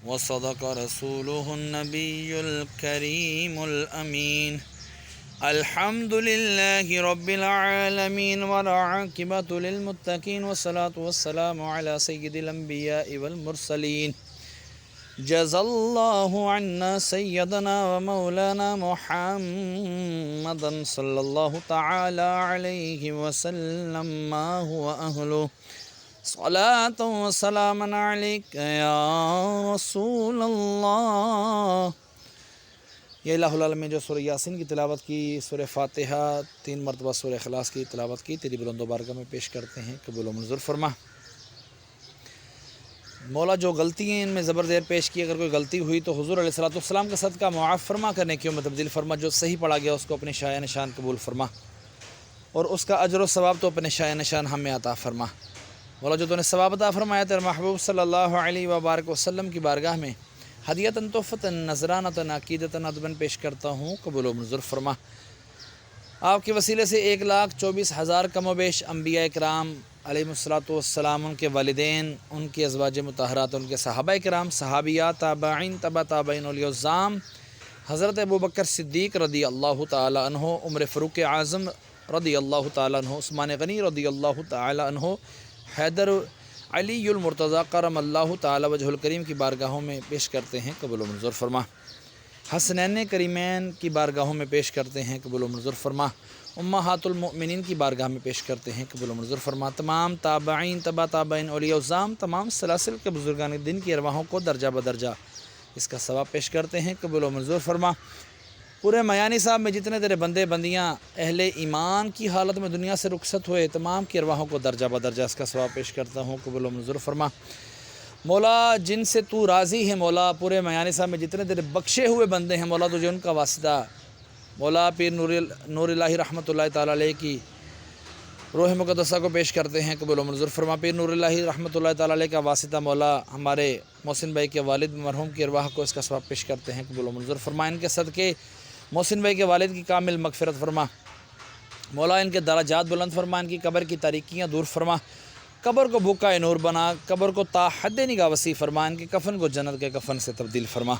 وصدق رسوله النبي الكريم الأمين. الحمد لله رب العالمين والعاقبة للمتقين والصلاة والسلام على سيد الأنبياء والمرسلين. جزا الله عنا سيدنا ومولانا محمدا صلى الله تعالى عليه وسلم ما هو أهله. صلاة وسلاما عليك يا رسول اللہ. یہ الہ العالمین جو سورہ یاسین کی تلاوت کی، سورہ فاتحہ 3 مرتبہ سورہ اخلاص کی تلاوت کی، تیری بلند و بارگاہ میں پیش کرتے ہیں، قبول و منظور فرما. مولا جو غلطی ہیں ان میں زبر زیر پیش کی، اگر کوئی غلطی ہوئی تو حضور علیہ الصلوۃ والسلام کا صدقہ معاف فرما، کرنے کیوں میں تبدیل فرما. جو صحیح پڑھا گیا اس کو اپنے شایع نشان قبول فرما، اور اس کا اجر و ثواب تو اپنے شایع نشان ہمیں عطا فرما. مولا جو تو نے ثواب عطا فرمایا تیرے محبوب صلی اللہ علیہ وبارک وسلم کی بارگاہ میں ہدیۃً تحفۃً نذرانۃً عقیدۃً ادباً پیش کرتا ہوں، قبول و منظور فرما. آپ کے وسیلے سے 1,24,000 کم و بیش انبیاء کرام علیہم الصلوۃ والسلام، ان کے والدین، ان کے ازواج مطہرات، ان کے صحابہ کرام، صحابیات، تابعین، تبع تابعین، اولیاء الظام، حضرت ابوبکر صدیق رضی اللہ تعالی عنہ، عمر فاروق اعظم رضی اللہ تعالی عنہ، عثمان غنی رضی اللہ تعالی عنہ، حیدر علی المرتضیٰ کرم اللہ تعالی وجہ الکریم کی بارگاہوں میں پیش کرتے ہیں، قبول و منظور فرما. حسنین کریمین کی بارگاہوں میں پیش کرتے ہیں، قبول و منظور فرما. امہات المؤمنین کی بارگاہ میں پیش کرتے ہیں، قبول و منظور فرما. تمام تابعین، تبع تابعین، اولیاء الظام، تمام سلاسل کے بزرگان دین کی ارواحوں کو درجہ بدرجہ اس کا ثواب پیش کرتے ہیں، قبول و منظور فرما. پورے میانی صاحب میں جتنے تیرے بندے بندیاں اہل ایمان کی حالت میں دنیا سے رخصت ہوئے، تمام کی ارواحوں کو درجہ بدرجہ اس کا ثواب پیش کرتا ہوں، قبول و منظور فرما. مولا جن سے تو راضی ہے مولا، پورے میانی صاحب میں جتنے تیرے بخشے ہوئے بندے ہیں مولا، تجھے ان کا واسطہ مولا پیر نور الہی رحمۃ اللہ تعالی علیہ کی روح مقدسہ کو پیش کرتے ہیں، قبول و منظور فرما. پیر نور الہی رحمۃ اللہ تعالی علیہ کا واسطہ مولا ہمارے محسن بھائی کے والد مرحوم کی ارواح کو اس کا ثواب پیش کرتے ہیں، قبول و منظور فرما. ان کے صدقے محسن بھائی کے والد کی کامل مغفرت فرما. مولا ان کے درجات بلند فرما، ان کی قبر کی تاریکیاں دور فرما، قبر کو بقعۂ نور بنا، قبر کو تا حد نگاہ وسیع فرما، ان کے کفن کو جنت کے کفن سے تبدیل فرما.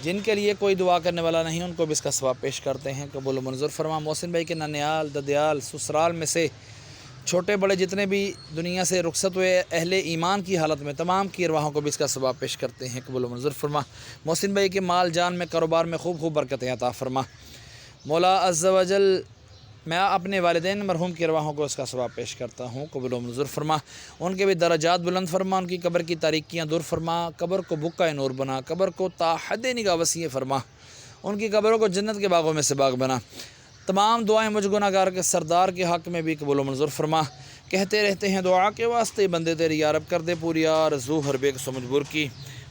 جن کے لیے کوئی دعا کرنے والا نہیں ان کو بھی اس کا ثواب پیش کرتے ہیں، قبول و منظور فرما. محسن بھائی کے ننیال، ددیال، سسرال میں سے چھوٹے بڑے جتنے بھی دنیا سے رخصت ہوئے اہل ایمان کی حالت میں تمام کی ارواحوں کو بھی اس کا ثواب پیش کرتے ہیں، قبول و منظور فرما. محسن بھائی کے مال جان میں، کاروبار میں خوب برکتیں عطا فرما. مولا عز و جل میں اپنے والدین مرحوم کی ارواحوں کو اس کا ثواب پیش کرتا ہوں، قبول و منظور فرما. ان کے بھی درجات بلند فرما، ان کی قبر کی تاریکیاں دور فرما، قبر کو بقعۂ نور بنا، قبر کو تا حد نگاہ وسیع فرما، ان کی قبروں کو جنت کے باغوں میں سے باغ بنا. تمام دعائیں مجھ گناہگار کے سردار کے حق میں بھی قبول و منظور فرما. کہتے رہتے ہیں دعا کے واسطے بندے تیری، یا رب کر دے پوری آرزو ہر بے قصو مجبور کی.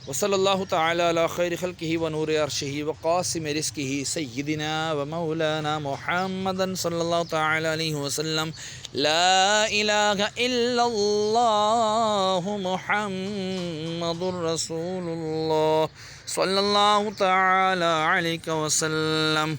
وصلی اللہ تعالی علی خیر خلقہ و نور عرشہ و قاسم رزقہ سیدنا و مولانا محمد صلی اللہ تعالی علیہ وسلم. لا الہ الا اللہ محمد رسول اللہ صلی اللہ تعالی علیہ وسلم.